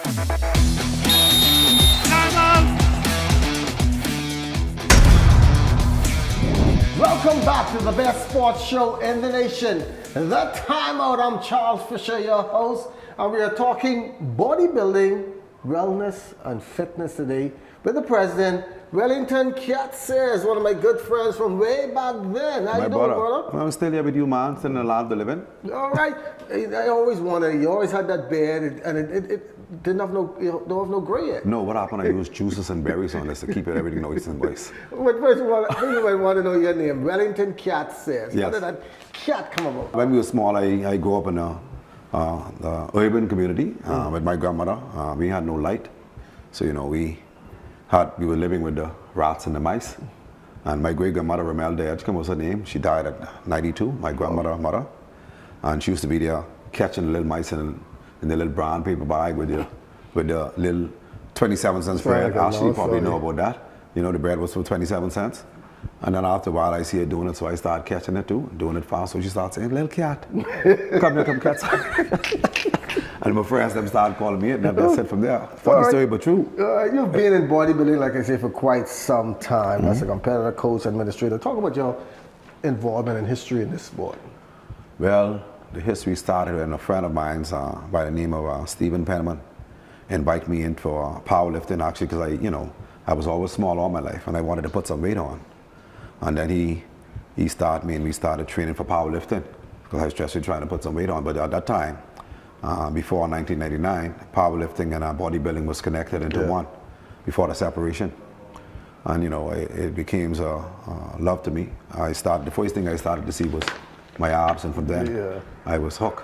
Welcome back to the best sports show in the nation, The Timeout. I'm Charles Fisher, your host, and we are talking bodybuilding, wellness, and fitness today with the president, Wellington Sears, one of my good friends from way back then. How you doing, brother? I'm still here with you, man. Still in the land to live in. All right. I always wanted, you always had that beard, and it didn't have no, don't have no gray yet. No, what happened? I used juices and berries on this to keep everything nice and moist. But first of all, I want to know your name, Wellington Sears. Yes. How did that cat come about? When we were small, I grew up in the urban community with my grandmother. We had no light, so we were living with the rats and the mice. And my great grandmother, Romelda Edgecombe was her name. She died at 92. My grandmother, mother, and she used to be there catching the little mice in the little brown paper bag with the little 27 cents bread. Ashley probably know about that. The bread was for 27 cents. And then after a while, I see her doing it, so I started catching it too, doing it fast. So she started saying, "Little cat, come here, come catch." And my friends them started calling me it, and that's it from there. Funny story, but true. You've been in bodybuilding, like I say, for quite some time as a competitor, coach, administrator. Talk about your involvement and history in this sport. Well, the history started when a friend of mine by the name of Stephen Penman invited me in for powerlifting, actually, because I was always small all my life, and I wanted to put some weight on. And then he started me, and we started training for powerlifting because I was just trying to put some weight on. But at that time, before 1999, powerlifting and bodybuilding was connected into one before the separation. And it became a love to me. The first thing I started to see was my abs, and from then I was hooked.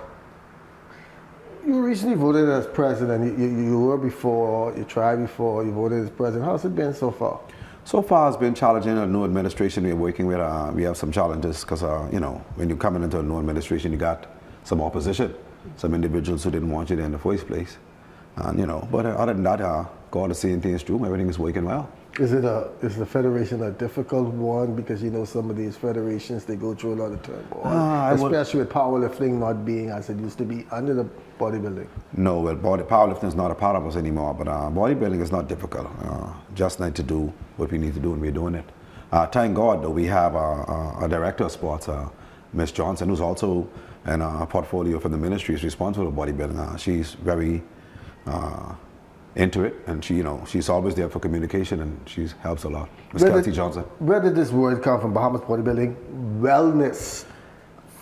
You recently voted as president. You were before, you tried before, you voted as president. How's it been so far? So far, it's been challenging. A new administration we're working with, we have some challenges because, when you're coming into a new administration, you got some opposition, some individuals who didn't want you there in the first place. And, but other than that, God is seeing things through. Everything is working well. Is the federation a difficult one? Because some of these federations, they go through a lot of turmoil, especially with powerlifting not being as it used to be under the bodybuilding. No, well, powerlifting is not a part of us anymore, but bodybuilding is not difficult. Just need to do what we need to do, and we're doing it. Thank God, though, we have a director of sports, Miss Johnson, who's also in a portfolio for the ministry, is responsible for bodybuilding. She's very into it, and she's always there for communication, and she helps a lot. Miss Kelsey Johnson. Where did this word come from? Bahamas Bodybuilding Wellness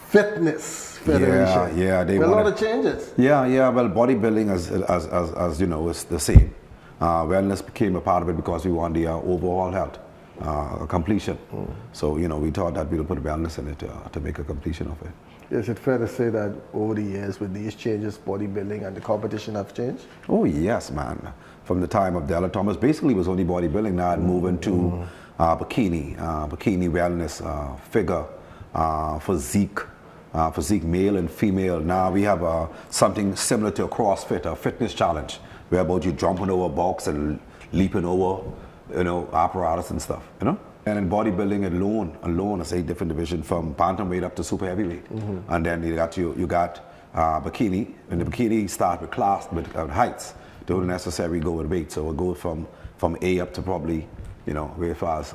Fitness Federation. Yeah, a lot of changes. Yeah. Well, bodybuilding, as you know, is the same. Wellness became a part of it because we want the overall health completion. So we thought that we'll put wellness in it to make a completion of it. Is it fair to say that over the years with these changes, bodybuilding and the competition have changed? Oh yes, man. From the time of Della Thomas, basically it was only bodybuilding. Now it moved into bikini wellness, figure, physique male and female. Now we have something similar to a CrossFit, a fitness challenge, whereby you jumping over a box and leaping over, apparatus and stuff, And in bodybuilding alone, it's 8 different divisions from bantamweight up to super heavyweight. And then you got bikini, and the bikini start with class, with heights. Don't necessarily go with weight, so it goes from A up to probably, very fast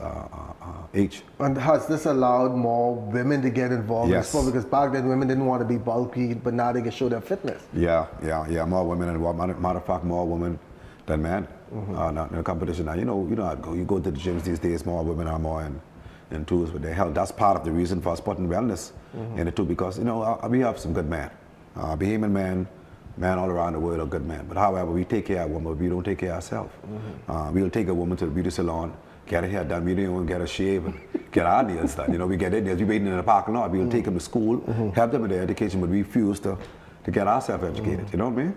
H. And has this allowed more women to get involved in sport? Because back then women didn't want to be bulky, but now they can show their fitness. Yeah, more women involved. Matter of fact, more women than men. Not in a competition now. You go to the gyms these days, more women are more in tools with their health. That's part of the reason for us putting wellness in it too, because we have some good men. Bahamian men all around the world are good men. But however, we take care of women, but we don't take care of ourselves. We'll take a woman to the beauty salon, get her hair done, we don't even get her shaved, and get our nails done. We get in there, we waiting in the parking lot, we'll take them to school, help them with their education, but we refuse to get ourselves educated. You know what I mean?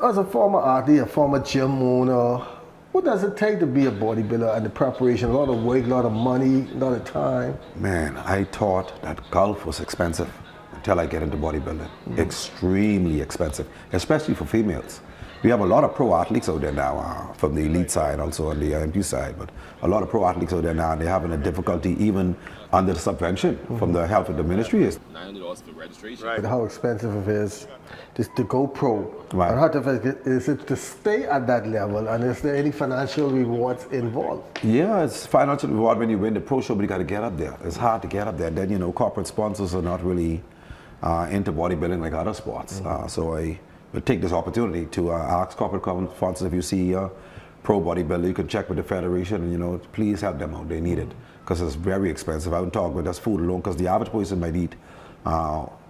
As a former athlete, a former gym owner, what does it take to be a bodybuilder and the preparation? A lot of work, a lot of money, a lot of time. Man, I thought that golf was expensive until I get into bodybuilding. Extremely expensive, especially for females. we have a lot of pro athletes out there now from the elite side, also on the IMP side, but a lot of pro athletes out there now, and they're having a difficulty even under the subvention from the health of the ministry. $900 for registration. Right. How expensive it is just to go pro. Right. And how difficult is it to stay at that level, and is there any financial rewards involved? Yeah, it's financial reward when you win the pro show, but you got to get up there. It's hard to get up there. Then, you know, corporate sponsors are not really into bodybuilding like other sports. So I would take this opportunity to ask corporate sponsors, if you see a pro bodybuilder, you can check with the federation and, you know, please help them out. They need it because it's very expensive. I wouldn't talk about that's food alone, because the average person might eat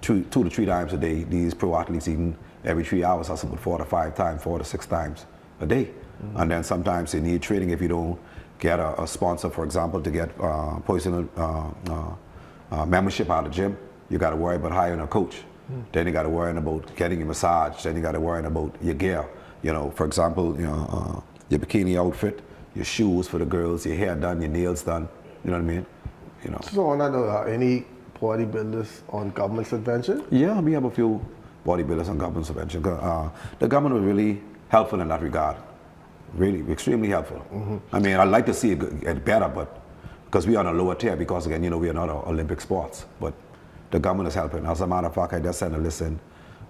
2 to 3 times a day. These pro athletes eating every 3 hours. That's about 4 to 5 times, 4 to 6 times a day. And then sometimes they need training if you don't get a sponsor, for example, to get personal membership out of the gym. You got to worry about hiring a coach. Then you got to worry about getting a massage. Then you got to worry about your gear. You know, for example, you know, your bikini outfit, your shoes for the girls, your hair done, your nails done. You know what I mean? You know. So on that note, any bodybuilders on government subvention? Yeah, we have a few bodybuilders on government subvention. The government was really helpful in that regard. Really, extremely helpful. I mean, I'd like to see it get better, but because we are on a lower tier, because again, you know, we are not Olympic sports, but the government is helping. As a matter of fact, I just sent a list in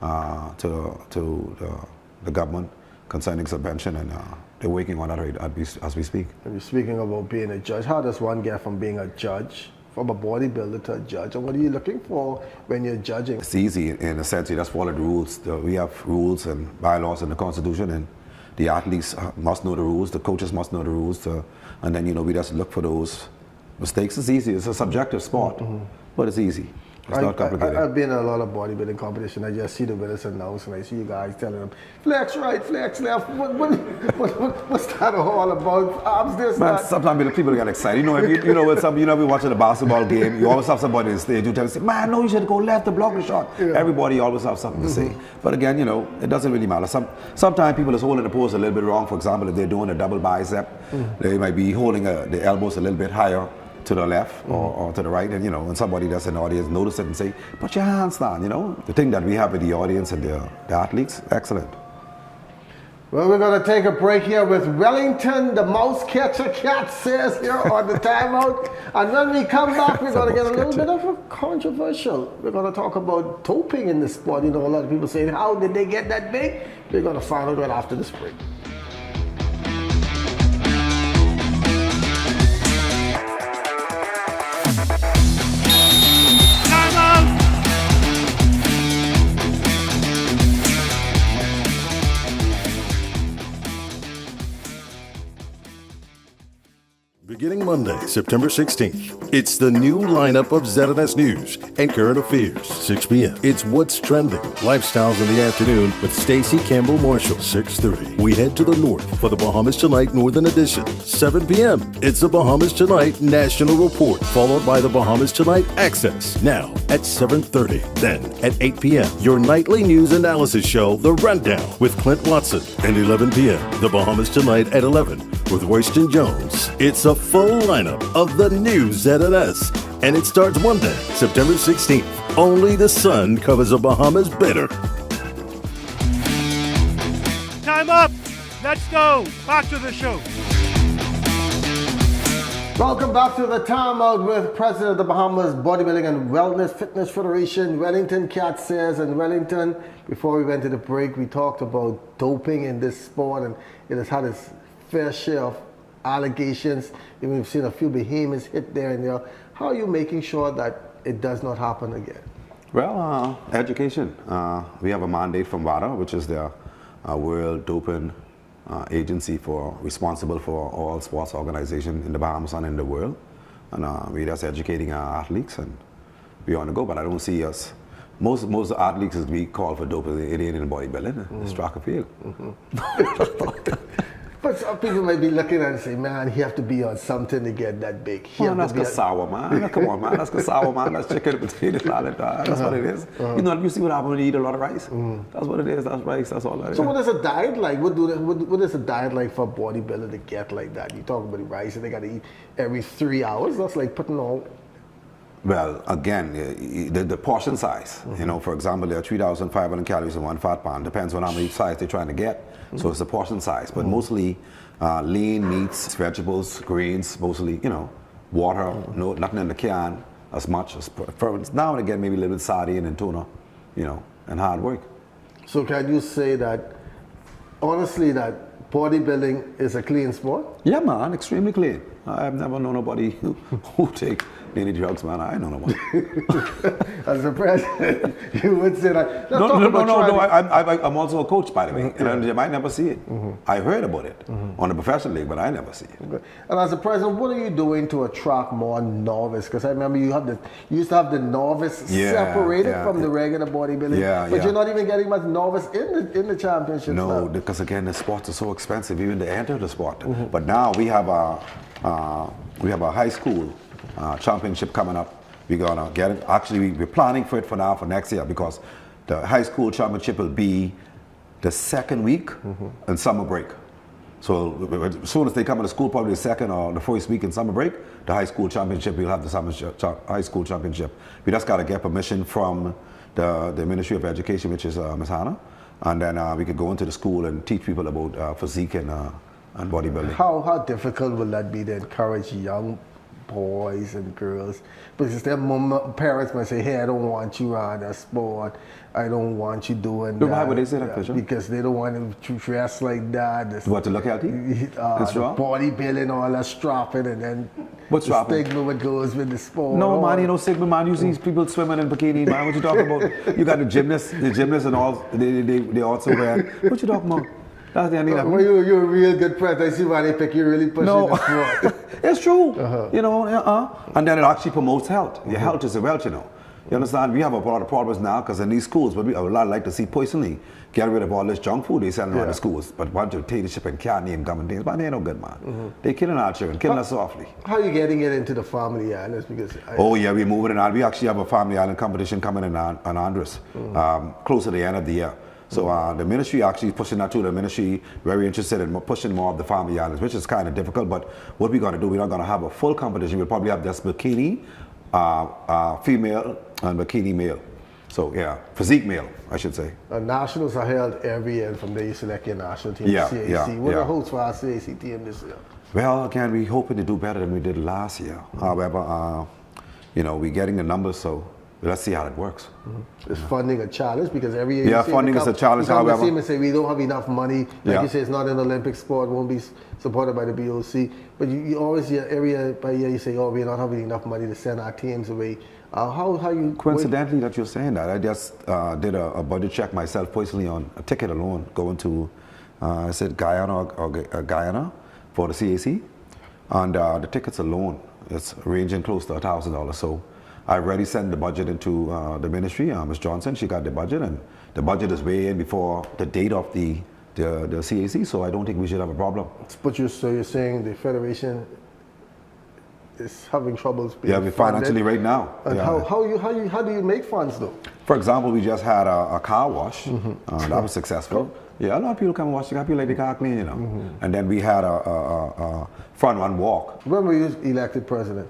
to the government concerning subvention, and they're working on that as we speak. And you're speaking about being a judge. How does one get from being a judge, from a bodybuilder to a judge, and what are you looking for when you're judging? It's easy in a sense. You just follow the rules. We have rules and bylaws in the Constitution, and the athletes must know the rules. The coaches must know the rules, and then, you know, we just look for those mistakes. It's easy. It's a subjective sport, but it's easy. It's not complicated. I've been in a lot of bodybuilding competition. I just see the winners announced, and I see you guys telling them, flex right, flex left. What's that all about? Arms this, Man, that. sometimes people get excited. You know, if you know, when we're watching a basketball game, you always have somebody on the stage who tells you, man, no, you should go left to block the shot. Yeah. Everybody always have something to say. But again, you know, it doesn't really matter. Sometimes people is holding the pose a little bit wrong. For example, if they're doing a double bicep, they might be holding the elbows a little bit higher to the left or to the right, and, you know, when somebody that's in the audience notice it and say, put your hands down, you know. The thing that we have with the audience and the athletes, excellent. Well, we're going to take a break here with Wellington, the mouse catcher, Cat Sears here on the timeout. And when we come back, we're going to get a little bit of a controversial. We're going to talk about doping in the sport. You know, a lot of people saying, how did they get that big? We're going to find out right after this break. Beginning Monday, September 16th, it's the new lineup of ZNS News and Current Affairs, 6 p.m. It's What's Trending, Lifestyles in the Afternoon with Stacey Campbell-Marshall, 6:30. We head to the north for the Bahamas Tonight Northern Edition, 7 p.m. It's the Bahamas Tonight National Report, followed by the Bahamas Tonight Access, now at 7:30. Then, at 8 p.m., your nightly news analysis show, The Rundown, with Clint Watson, and 11 p.m., the Bahamas Tonight at 11 with Royston Jones. It's a full lineup of the new ZNS, and it starts Monday, September 16th. Only the sun covers the Bahamas better. Time up! Let's go! Back to the show. Welcome back to the timeout with President of the Bahamas Bodybuilding and Wellness Fitness Federation, Wellington, Cat Sears, and Wellington. Before we went to the break, we talked about doping in this sport, and it has had its fair share of allegations. Even we've seen a few Bahamians hit there and there. How are you making sure that it does not happen again? Well, education. We have a mandate from WADA, which is the World Doping Agency responsible for all sports organizations in the Bahamas and in the world. And we're just educating our athletes, and we're on the go. But I don't see us. Most of the athletes we call for doping, it ain't in bodybuilding, it's track and field. But some people might be looking at it and say, man, he have to be on something to get that big. That's cassava, man. Come on, man. That's cassava, man. That's chicken and potatoes, all that. That's what it is. You know, you see what happens when you eat a lot of rice? That's what it is. That's rice. That's all that is. So what is a diet like? What is a diet like for a bodybuilder to get like that? You talk about the rice and they got to eat every 3 hours. That's like putting on Well, again, the portion size. You know, for example, there are 3,500 calories in one fat pound. Depends on how many size they're trying to get. So it's the portion size. But mostly lean meats, vegetables, grains, mostly, you know, water, no, nothing in the can as much as now and again, maybe a little bit sardine and tuna, you know, and hard work. So can you say that, honestly, that bodybuilding is a clean sport? Yeah, man, extremely clean. I've never known nobody who take any drugs, man. I know nobody. As a president, you would say that. No. I'm also a coach, by the way, and you might never see it. I heard about it on the professional league, but I never see it. Okay. And as a president, what are you doing to attract more novice? Because I remember you used to have the novice separated from the regular bodybuilding, but you're not even getting much novice in the championships. No, because again, the sports are so expensive even to enter the sport. But now we have a high school championship coming up. We're gonna get it. Actually, we're planning for it for next year, because the high school championship will be the second week in summer break. So as soon as they come to the school, probably the second or the first week in summer break, the high school championship, we'll have the high school championship. We just got to get permission from the Ministry of Education, which is Ms. Hannah, and then we could go into the school and teach people about physique and bodybuilding. How difficult will that be to encourage young boys and girls? Because their parents might say, hey, I don't want you on that sport. I don't want you doing that. Why would they say that, Christian? Because they don't want to dress like that. What, to look healthy? Bodybuilding, all that strapping, and then what's the stigma what goes with the sport. No, man, you know, stigma, man. You see people swimming in bikini, man. What you talking about? You got the gymnasts and all, they also wear. What you talking about? That's the only well, you're a real good friend. I see why they pick you really pushing the sport. It's true. You know, and then it actually promotes health. Your health is a wealth, you know. You understand? We have a lot of problems now because in these schools, but I would like to see personally get rid of all this junk food they selling around the schools. But bunch of dictatorship and candy and gum and things, but they ain't no good, man. They're killing our children, killing us softly. How are you getting it into the family islands? Because we're moving it on. We actually have a family island competition coming in on Andres, close to the end of the year. So the ministry actually is pushing that too. The ministry very interested in pushing more of the family islands, which is kind of difficult. But what we're going to do, we're not going to have a full competition. We'll probably have just bikini female and bikini male. So yeah, physique male, I should say. Nationals are held every year, and from there you select your national team. CAC. What are the hopes for our CAC team this year? Well, again, we're hoping to do better than we did last year. However, you know, we're getting the numbers, so let's see how it works. Is funding a challenge? Because every year funding is a challenge. However, you say we don't have enough money. Like you say, it's not an Olympic sport, won't be supported by the BOC. But you always hear every year by year you say, oh, we're not having enough money to send our teams away. How you? Coincidentally, that you're saying that, I just did a budget check myself personally on a ticket alone going to, I said Guyana or Guyana for the CAC, and the tickets alone it's ranging close to $1,000. So I already sent the budget into the ministry. Ms. Johnson, she got the budget, and the budget is way in before the date of the CAC. So I don't think we should have a problem. But you're saying the federation is having troubles being we're financially right now. And how do you make funds though? For example, we just had a car wash. That was successful. Yeah, a lot of people come and wash the car, people like the car clean, you know. And then we had a front run walk. When were you elected president?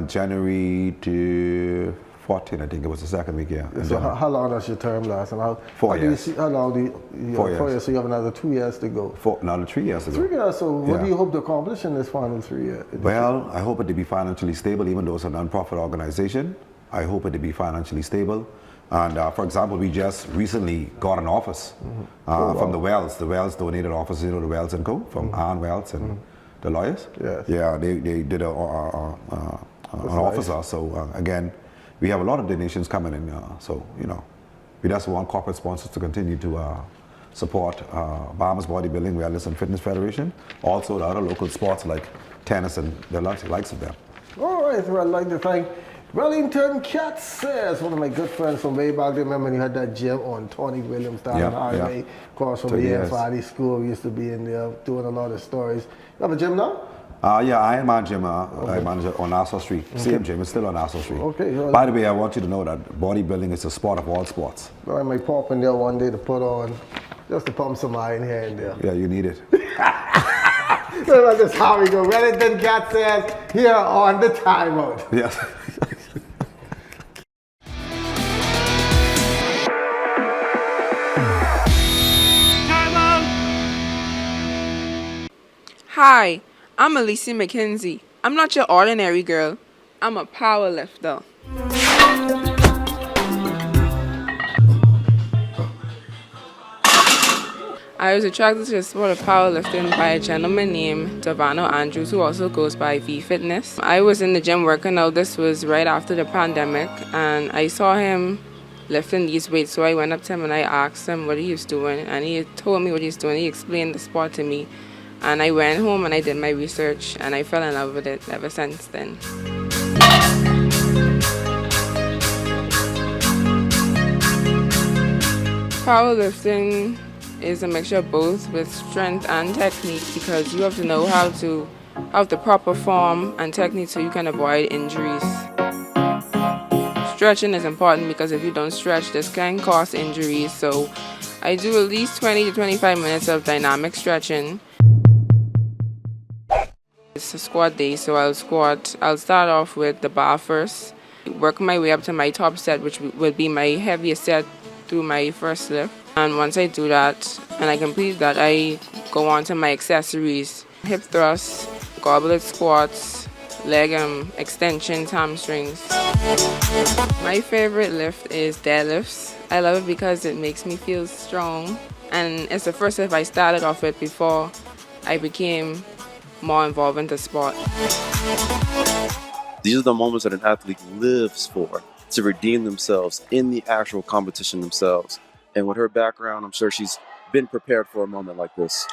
January to 14, I think it was the second week, So how long does your term last? And 4 years. How long do you 4 years. 4 years, so you have another 2 years to go. Another 3 years to go. 3 years, so what do you hope to accomplish in this final 3 years? Well, I hope it to be financially stable, even though it's a non-profit organization. I hope it to be financially stable. And for example, we just recently got an office from the Wells. The Wells donated offices, you know, the Wells and Co. from Ann Wells and the lawyers. Yes. Yeah, they did an officer. So again, we have a lot of donations coming in. So, you know, we just want corporate sponsors to continue to support Bahamas Bodybuilding, Wellness and Fitness Federation. Also the other local sports like tennis and the likes of them. All right, well, I'd like to thank Wellington Cat Sears, one of my good friends from way back. Remember when you had that gym on Tony Williams down in Highway, across from the AFID school. We used to be in there doing a lot of stories. You have a gym now? I am my gym. I manage it on Nassau Street. Same gym, it's still on Nassau Street. Okay. Well, by the way, I want you to know that bodybuilding is a sport of all sports. I might pop in there one day to put on, just to pump some iron here and there. Yeah, you need it. So that's how we go. Wellington Cat Sears here on the Timeout. Yes. Hi, I'm Alicia McKenzie. I'm not your ordinary girl. I'm a powerlifter. I was attracted to the sport of powerlifting by a gentleman named Davano Andrews, who also goes by V Fitness. I was in the gym working out. This was right after the pandemic, and I saw him lifting these weights, so I went up to him and I asked him what he was doing, and he told me what he's doing. He explained the sport to me, and I went home and I did my research, and I fell in love with it ever since then. Powerlifting is a mixture of both with strength and technique, because you have to know how to have the proper form and technique so you can avoid injuries. Stretching is important because if you don't stretch, this can cause injuries. So I do at least 20 to 25 minutes of dynamic stretching. It's a squat day, so I'll start off with the bar first, work my way up to my top set, which would be my heaviest set through my first lift. And once I do that and I complete that, I go on to my accessories: hip thrusts, goblet squats, leg extensions, hamstrings. My favorite lift is deadlifts. I love it because it makes me feel strong, and it's the first lift I started off with before I became more involved in the sport. These are the moments that an athlete lives for, to redeem themselves in the actual competition themselves. And with her background, I'm sure she's been prepared for a moment like this.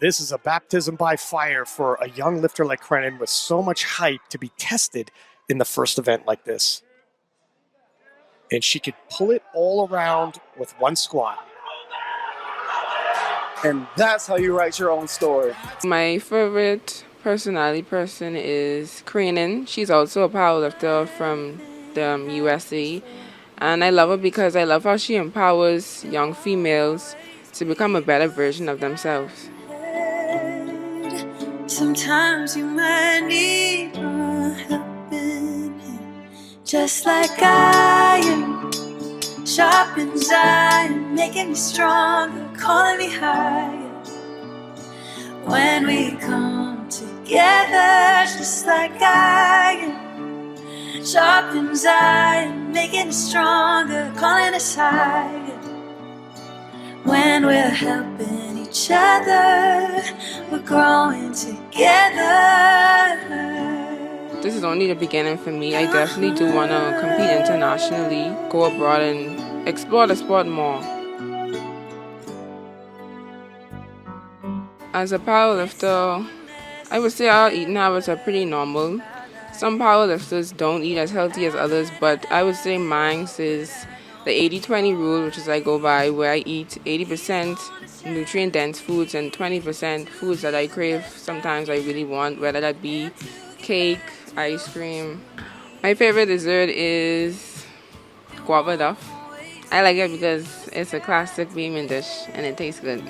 This is a baptism by fire for a young lifter like Krenin with so much hype to be tested in the first event like this. And she could pull it all around with one squat. And that's how you write your own story. My favorite personality person is Krenin. She's also a powerlifter from the USA. And I love her because I love how she empowers young females to become a better version of themselves. Sometimes you might need a helping hand, just like I am. Sharpens iron, making me stronger, calling me higher. When we come together, just like I am. Sharpens iron, making us stronger, calling us higher. When we're helping each other, we're growing together. This is only the beginning for me. I definitely do want to compete internationally, go abroad and explore the sport more. As a powerlifter, I would say our eating habits are pretty normal. Some powerlifters don't eat as healthy as others, but I would say mine is the 80-20 rule, which is I go by, where I eat 80% nutrient-dense foods and 20% foods that I crave. Sometimes I really want, whether that be cake, ice cream. My favorite dessert is guava duff. I like it because it's a classic Bahamian dish and it tastes good.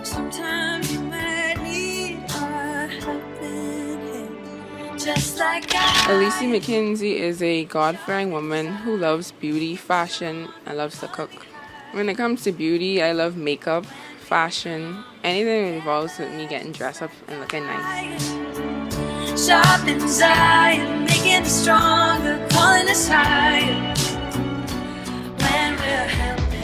Sometimes you might need a helping hand, just like I. Alicia McKenzie is a God-fearing woman who loves beauty, fashion, and loves to cook. When it comes to beauty, I love makeup, fashion, anything that involves with me getting dressed up and looking nice. Sharpens iron, making us stronger, calling us higher. When we're helping.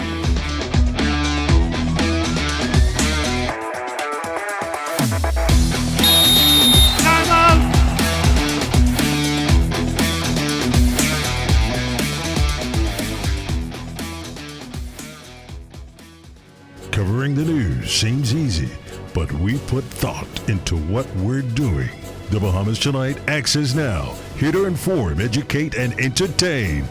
Time out! Covering the news seems easy, but we put thought into what we're doing. The Bahamas Tonight Access Now, here to inform, educate, and entertain.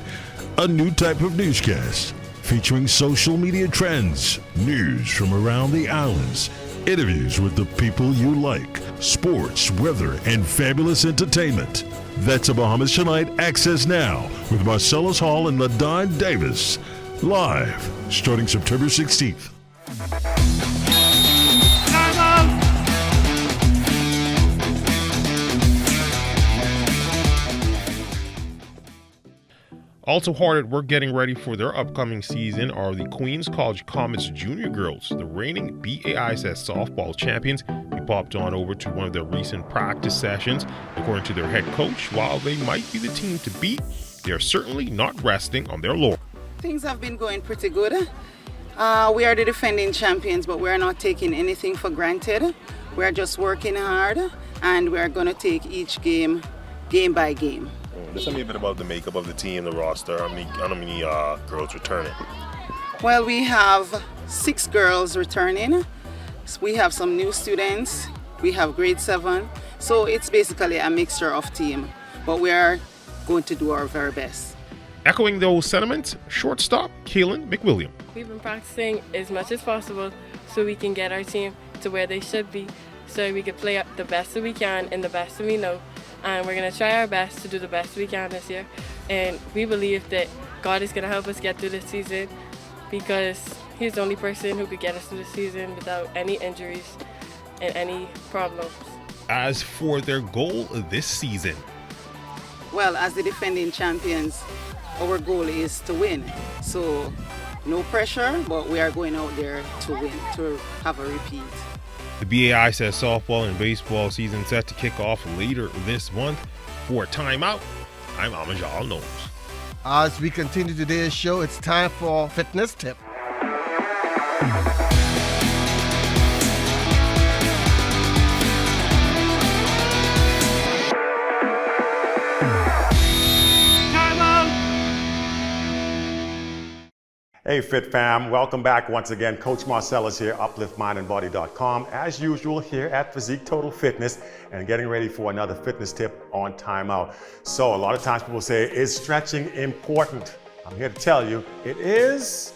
A new type of newscast featuring social media trends, news from around the islands, interviews with the people you like, sports, weather, and fabulous entertainment. That's a Bahamas Tonight Access Now with Marcellus Hall and LaDon Davis. Live, starting September 16th. Time out! Also hard at work getting ready for their upcoming season are the Queens College Comets Junior Girls, the reigning BAISS softball champions. We popped on over to one of their recent practice sessions. According to their head coach, while they might be the team to beat, they are certainly not resting on their laurels. Things have been going pretty good. We are the defending champions, but we are not taking anything for granted. We are just working hard, and we are going to take each game by game. Just tell me a bit about the makeup of the team, the roster. How many girls returning? Well, we have 6 girls returning. We have some new students. We have grade 7. So it's basically a mixture of team, but we are going to do our very best. Echoing those sentiments, shortstop Kaylin McWilliam. We've been practicing as much as possible so we can get our team to where they should be, so we can play the best that we can and the best that we know. And we're going to try our best to do the best we can this year. And we believe that God is going to help us get through this season because He's the only person who could get us through the season without any injuries and any problems. As for their goal this season, well, as the defending champions, our goal is to win. So no pressure, but we are going out there to win, to have a repeat. The BAISS softball and baseball season set to kick off later this month. For Timeout, I'm Amajal Knowles. As we continue today's show, it's time for Fitness Tip. Hey Fit Fam, welcome back once again. Coach Marcellus here, upliftmindandbody.com. As usual here at Physique Total Fitness and getting ready for another fitness tip on Timeout. So a lot of times people say, is stretching important? I'm here to tell you it is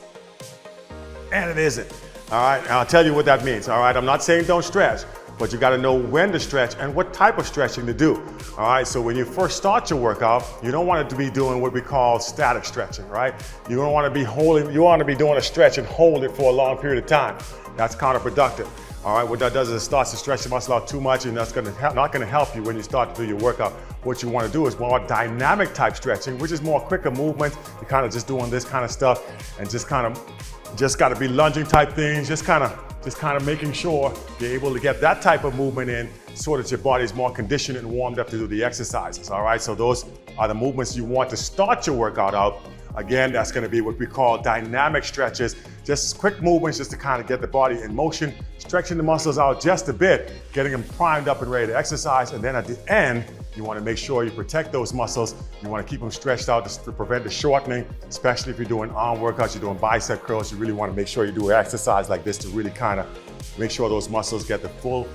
and it isn't. All right, and I'll tell you what that means. All right, I'm not saying don't stretch, but you got to know when to stretch and what type of stretching to do. All right, so when you first start your workout, you don't want it to be doing what we call static stretching, right? You don't want to be holding, you want to be doing a stretch and hold it for a long period of time. That's counterproductive. All right, what that does is it starts to stretch the muscle out too much, and that's not going to help you when you start to do your workout. What you want to do is more dynamic type stretching, which is more quicker movement. You're kind of just doing this kind of stuff and just got to be lunging type things, just kind of making sure you're able to get that type of movement in so that your body is more conditioned and warmed up to do the exercises, all right? So those are the movements you want to start your workout out. Again, that's gonna be what we call dynamic stretches, just quick movements just to kind of get the body in motion, stretching the muscles out just a bit, getting them primed up and ready to exercise, and then at the end, you want to make sure you protect those muscles. You want to keep them stretched out to prevent the shortening, especially if you're doing arm workouts, you're doing bicep curls. You really want to make sure you do an exercise like this to really kind of make sure those muscles get the full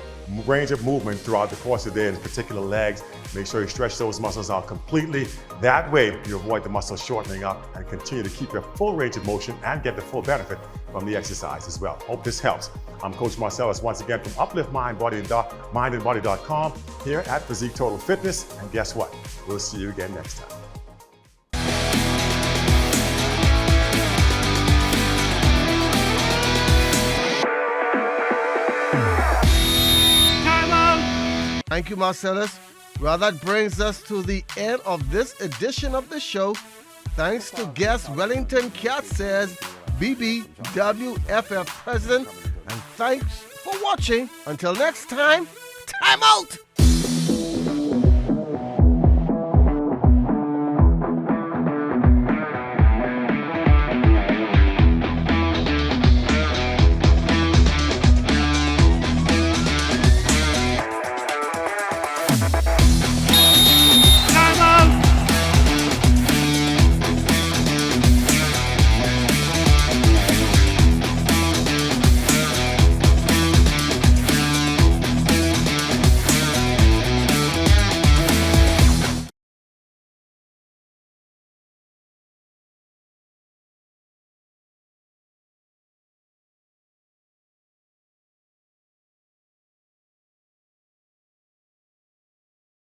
range of movement throughout the course of the day, in particular legs. Make sure you stretch those muscles out completely. That way, you avoid the muscles shortening up and continue to keep your full range of motion and get the full benefit from the exercise as well. Hope this helps. I'm Coach Marcellus once again from upliftmindandbody.com here at Physique Total Fitness. And guess what? We'll see you again next time. Thank you, Marcellus. Well, that brings us to the end of this edition of the show. Thanks to guest Wellington Cat Says, BBWFF President, and thanks for watching. Until next time, time out!